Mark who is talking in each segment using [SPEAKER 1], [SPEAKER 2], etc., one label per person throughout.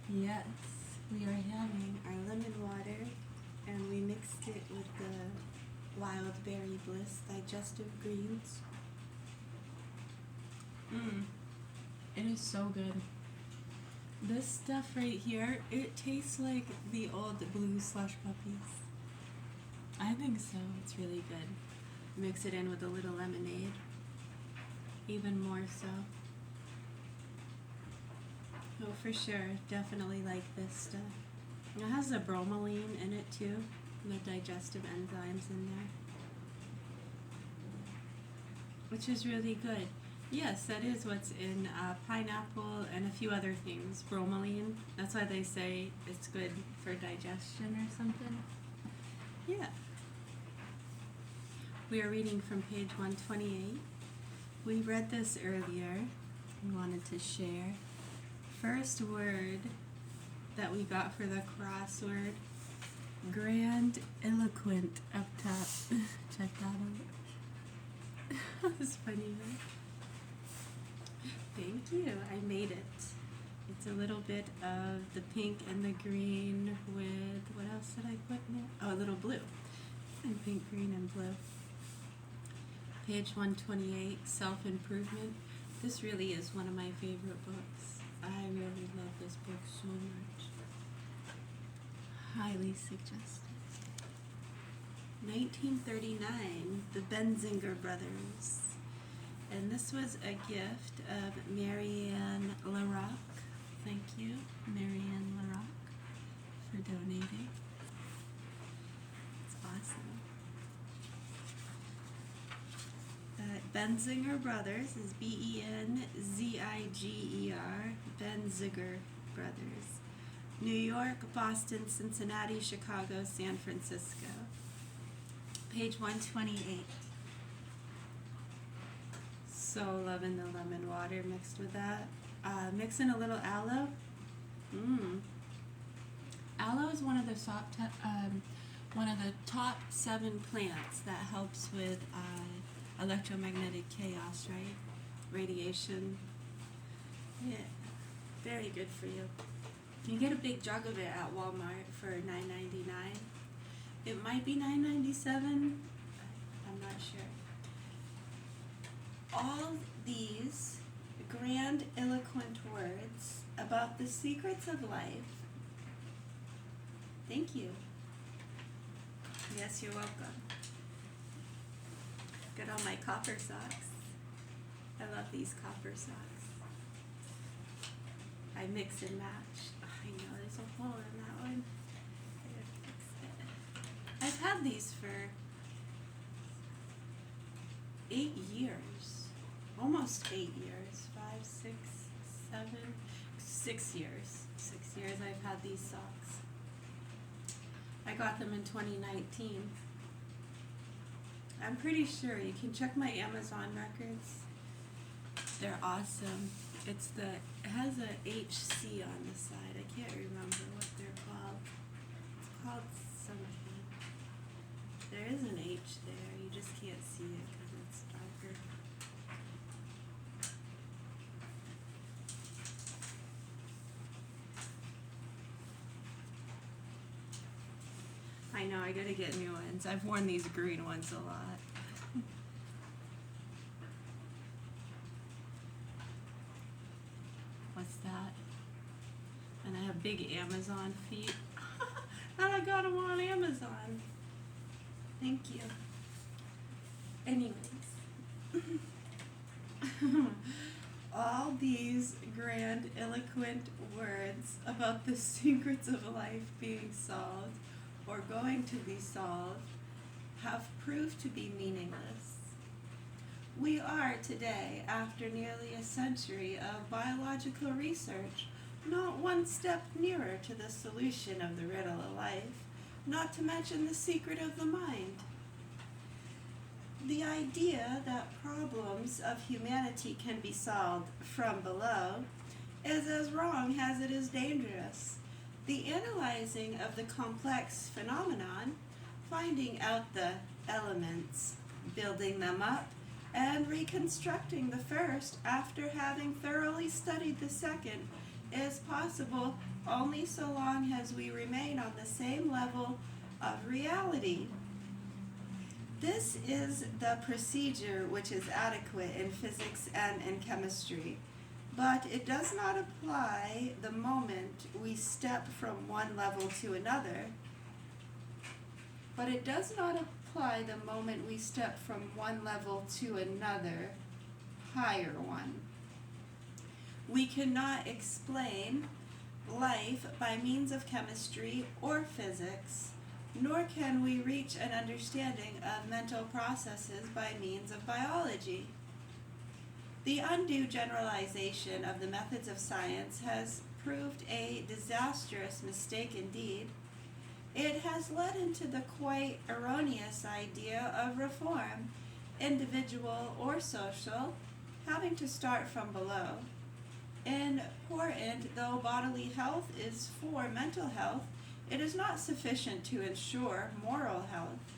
[SPEAKER 1] Yes, we are having our lemon water, and we mixed it with the wild berry bliss digestive greens. Mmm, it is so good. This stuff right here, it tastes like the old blue slush puppies. I think so. It's really good. Mix it in with a little lemonade, even more so. Oh, for sure. Definitely like this stuff. It has a bromelain in it too. And the digestive enzymes in there. Which is really good. Yes, that is what's in pineapple and a few other things. Bromelain. That's why they say it's good for digestion or something. Yeah. We are reading from page 128. We read this earlier and wanted to share. First word that we got for the crossword, grandiloquent up top. Check that out. That's funny, right? Thank you. I made it. It's a little bit of the pink and the green with, what else did I put in it? Oh, a little blue. And pink, green, and blue. Page 128, Self-Improvement. This really is one of my favorite books. I really love this book so much. Highly suggested. 1939, the Benzinger brothers. And this was a gift of Marianne LaRock. Thank you, Marianne LaRock, for donating. It's awesome. Benzinger Brothers is Benziger, Benziger Brothers. New York, Boston, Cincinnati, Chicago, San Francisco. Page 128. So loving the lemon water mixed with that. Mix in a little aloe. Aloe is one of the top 7 plants that helps with electromagnetic chaos, right? Radiation. Yeah, very good for you. You get a big jug of it at Walmart for $9.99. It might be $9.97. I'm not sure. All these grandiloquent words about the secrets of life. Thank you. Yes, you're welcome. Got all my copper socks. I love these copper socks. I mix and match. Oh, I know there's a hole in that one. I gotta fix it. I've had these for 8 years. Almost 8 years. 5, 6, 7, 6 years. 6 years I've had these socks. I got them in 2019. I'm pretty sure. You can check my Amazon records. They're awesome. It has a HC on the side. I can't remember what they're called. It's called something. There is an H there. You just can't see it because it's darker. I know, I gotta get new ones. I've worn these green ones a lot. What's that? And I have big Amazon feet. And I got them on Amazon. Thank you. Anyways. All these grandiloquent words about the secrets of life being solved or going to be solved have proved to be meaningless. We are today, after nearly a century of biological research, not one step nearer to the solution of the riddle of life, not to mention the secret of the mind. The idea that problems of humanity can be solved from below is as wrong as it is dangerous. The analyzing of the complex phenomenon, finding out the elements, building them up, and reconstructing the first after having thoroughly studied the second is possible only so long as we remain on the same level of reality. This is the procedure which is adequate in physics and in chemistry, but it does not apply the moment we step from one level to another. But it does not apply the moment we step from one level to another, higher one. We cannot explain life by means of chemistry or physics, nor can we reach an understanding of mental processes by means of biology. The undue generalization of the methods of science has proved a disastrous mistake indeed. It has led into the quite erroneous idea of reform, individual or social, having to start from below. Important though bodily health is for mental health, it is not sufficient to ensure moral health.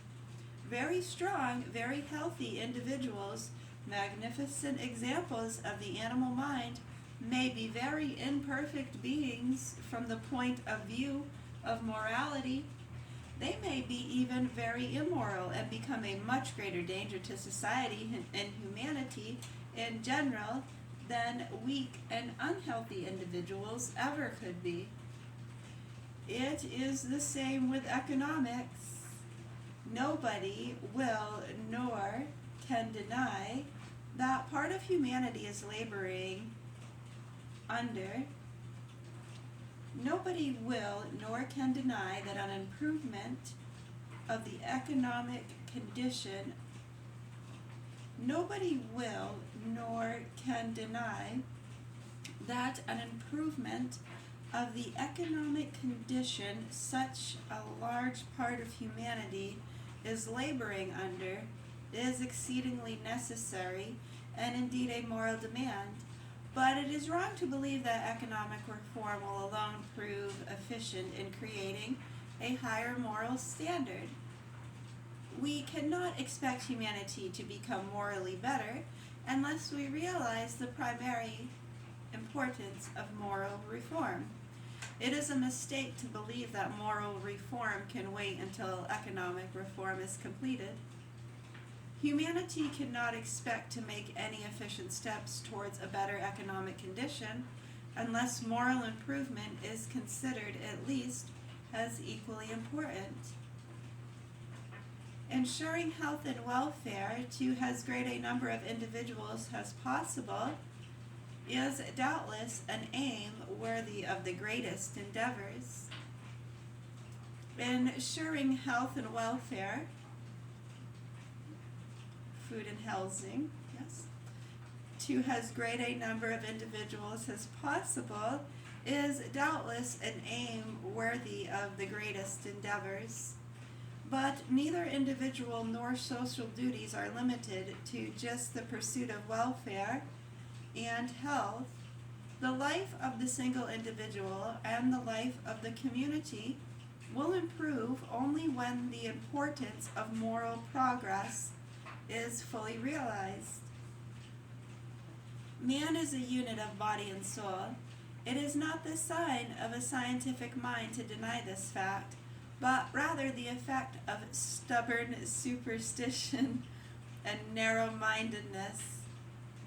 [SPEAKER 1] Very strong, very healthy individuals, magnificent examples of the animal mind, may be very imperfect beings from the point of view of morality. They may be even very immoral and become a much greater danger to society and humanity in general than weak and unhealthy individuals ever could be. It is the same with economics. Nobody will nor can deny that part of humanity is laboring under. Nobody will nor can deny that an improvement of the economic condition Nobody will nor can deny that an improvement of the economic condition such a large part of humanity is laboring under is exceedingly necessary and indeed a moral demand. But it is wrong to believe that economic reform will alone prove efficient in creating a higher moral standard. We cannot expect humanity to become morally better unless we realize the primary importance of moral reform. It is a mistake to believe that moral reform can wait until economic reform is completed. Humanity cannot expect to make any efficient steps towards a better economic condition unless moral improvement is considered at least as equally important. Ensuring health and welfare to as great a number of individuals as possible is doubtless an aim worthy of the greatest endeavors. Ensuring health and welfare, food and housing, yes, to as great a number of individuals as possible is doubtless an aim worthy of the greatest endeavors. But neither individual nor social duties are limited to just the pursuit of welfare and health. The life of the single individual and the life of the community will improve only when the importance of moral progress is fully realized. Man is a unit of body and soul. It is not the sign of a scientific mind to deny this fact, but rather the effect of stubborn superstition and narrow-mindedness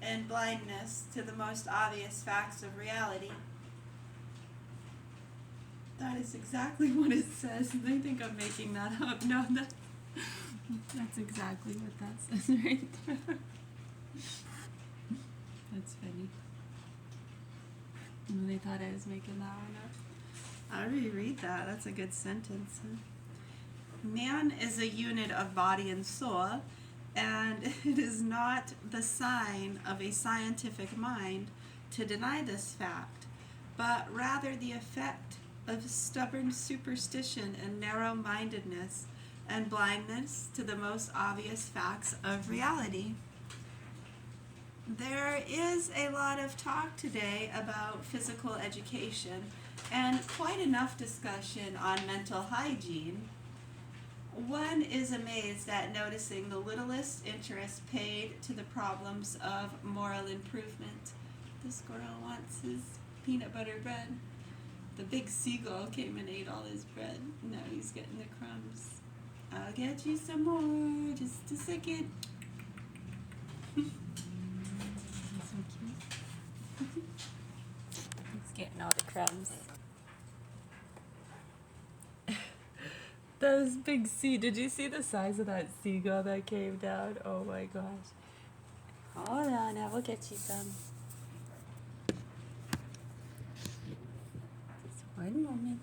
[SPEAKER 1] and blindness to the most obvious facts of reality. That is exactly what it says. They think I'm making that up. No, that's exactly what that says right there. That's funny. They thought I was making that one up. I'll reread that. That's a good sentence. Man is a unit of body and soul, and it is not the sign of a scientific mind to deny this fact, but rather the effect of stubborn superstition and narrow-mindedness and blindness to the most obvious facts of reality. There is a lot of talk today about physical education and quite enough discussion on mental hygiene. One is amazed at noticing the littlest interest paid to the problems of moral improvement. The squirrel wants his peanut butter bread. The big seagull came and ate all his bread. Now he's getting the crumbs. I'll get you some more. Just a second.
[SPEAKER 2] So cute. He's getting all the crumbs. That was big sea. Did you see the size of that seagull that came down? Oh my gosh. Hold on, I will get you some. Just one moment.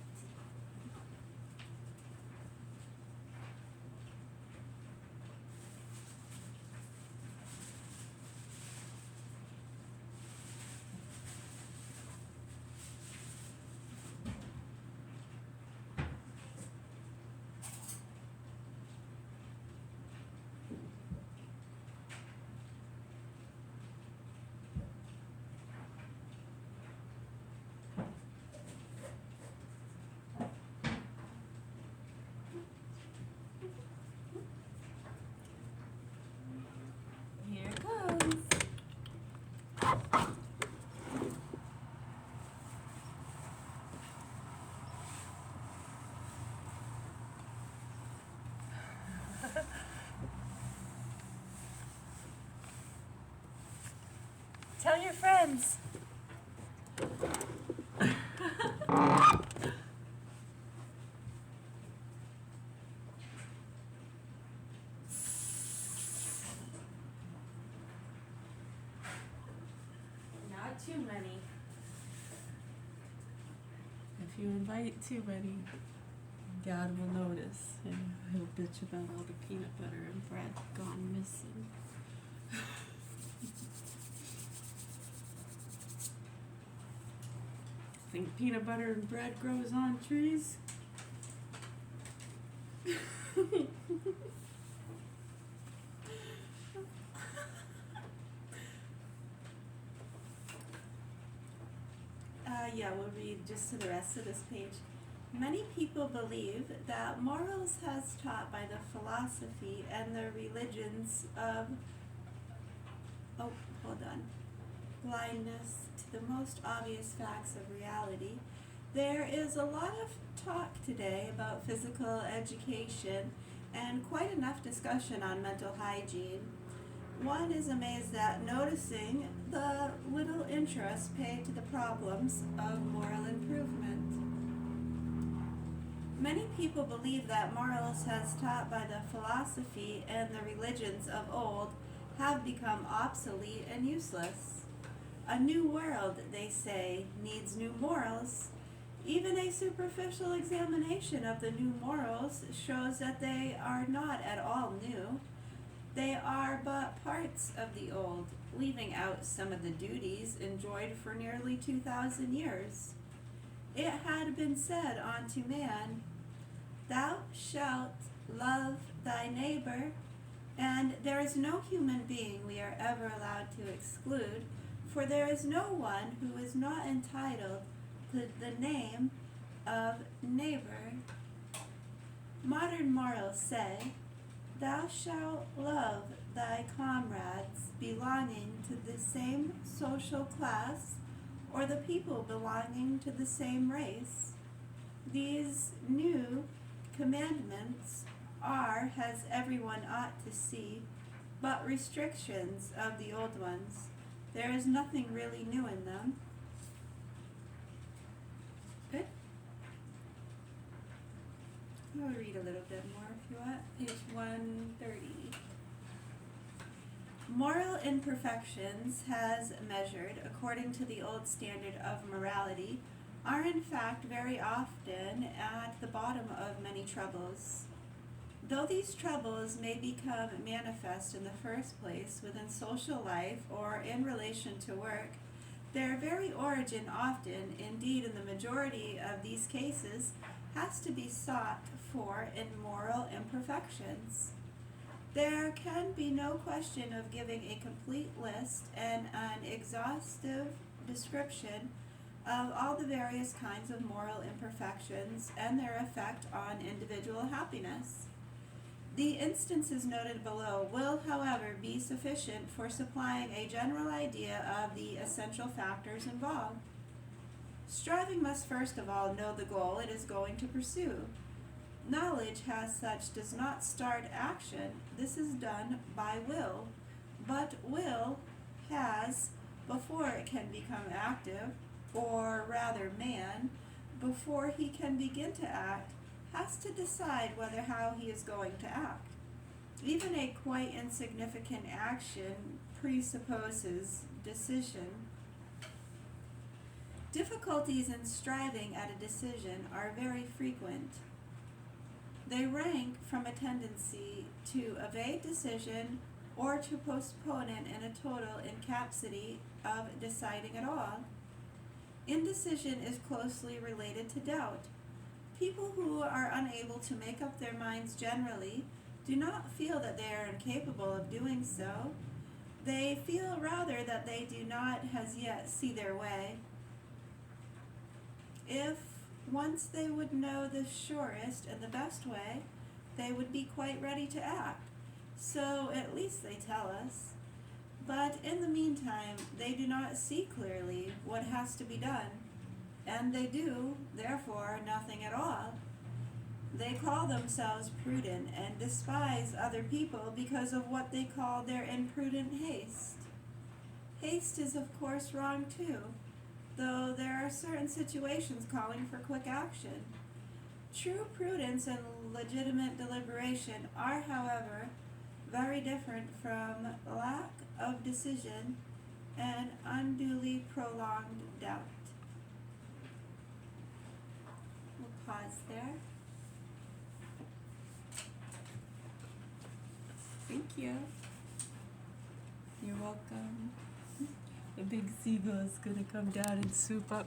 [SPEAKER 2] Here it goes. Tell your friends. Not too many. If you invite too many, God will notice and he'll bitch about all the peanut butter and bread gone missing. Think peanut butter and bread grows on trees? Yeah, we'll read just to the rest of this page. Many people believe that morals as taught by the philosophy and the religions of blindness to the most obvious facts of reality. There is a lot of talk today about physical education and quite enough discussion on mental hygiene. One is amazed at noticing the little interest paid to the problems of moral improvement. Many people believe that morals as taught by the philosophy and the religions of old have become obsolete and useless. A new world, they say, needs new morals. Even a superficial examination of the new morals shows that they are not at all new. They are but parts of the old, leaving out some of the duties enjoyed for nearly 2,000 years. It had been said unto man, "Thou shalt love thy neighbor," and there is no human being we are ever allowed to exclude, for there is no one who is not entitled to the name of neighbor. Modern morals say, "Thou shalt love thy comrades belonging to the same social class or the people belonging to the same race." These new commandments are, as everyone ought to see, but restrictions of the old ones. There is nothing really new in them. Good? I'll read a little bit more if you want. Page 130. Moral imperfections, as measured according to the old standard of morality, are in fact very often at the bottom of many troubles. Though these troubles may become manifest in the first place within social life or in relation to work, their very origin often, indeed in the majority of these cases, has to be sought for in moral imperfections. There can be no question of giving a complete list and an exhaustive description of all the various kinds of moral imperfections and their effect on individual happiness. The instances noted below will, however, be sufficient for supplying a general idea of the essential factors involved. Striving must first of all know the goal it is going to pursue. Knowledge, as such, does not start action. This is done by will. But will has, before it can become active, or rather man, before he can begin to act, has to decide whether how he is going to act. Even a quite insignificant action presupposes decision. Difficulties in striving at a decision are very frequent. They rank from a tendency to evade decision or to postpone it in a total incapacity of deciding at all. Indecision is closely related to doubt. People who are unable to make up their minds generally do not feel that they are incapable of doing so. They feel rather that they do not as yet see their way. If once they would know the surest and the best way, they would be quite ready to act. So at least they tell us. But in the meantime, they do not see clearly what has to be done, and they do, therefore, nothing at all. They call themselves prudent and despise other people because of what they call their imprudent haste. Haste is of course wrong too, though there are certain situations calling for quick action. True prudence and legitimate deliberation are, however, very different from lack of decision and unduly prolonged doubt. We'll pause there.
[SPEAKER 1] Thank you. You're welcome. The big seagull is gonna come down and swoop up